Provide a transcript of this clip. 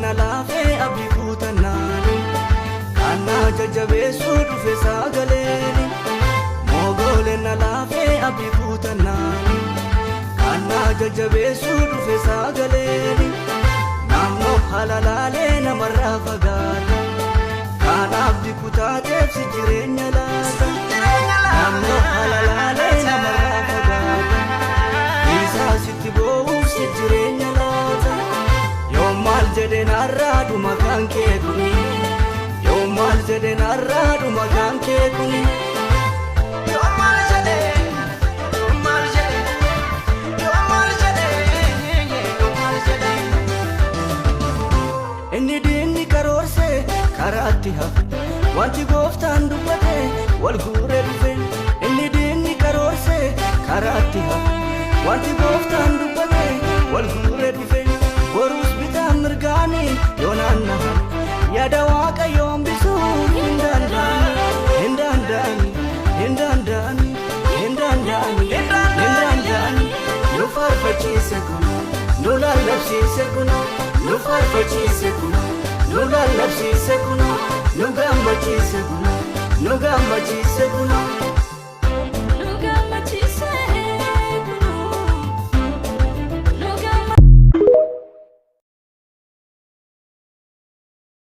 na laafe abdii kutannaani kana jajjabeessu dhufe sagaleeni mogoole na laafe abdii kutannaani kana jajjabeessu dhufe sagaleeni naannoo halalaalee namarraa fagaata kana abdii kutaateef si jireenya laata naannoo halalaalee namarraa fagaata isaa sitti boo'uuf si jireenya laata yoo maal jedheen arraadhu maqaan kee kuni yoo maal jedheen arraadhu maqaan kee kuni yoo maal jedheen inni diinni karoorse karaatti hafe wanti gooftaan dubbate wal guure dhufe inni diinni karoorse karaatti hafe wanti gooftaan dubbate wal guure dhufe boruus bitaan mirgaani yoo naannahan yaada waaqayyoon bisuu hin danda'ani nu faarfachiise kun nu lallabsiise kun nu faarfachiise kun nu lallabsiise kun nu gammachiise kun nu gammachiise kun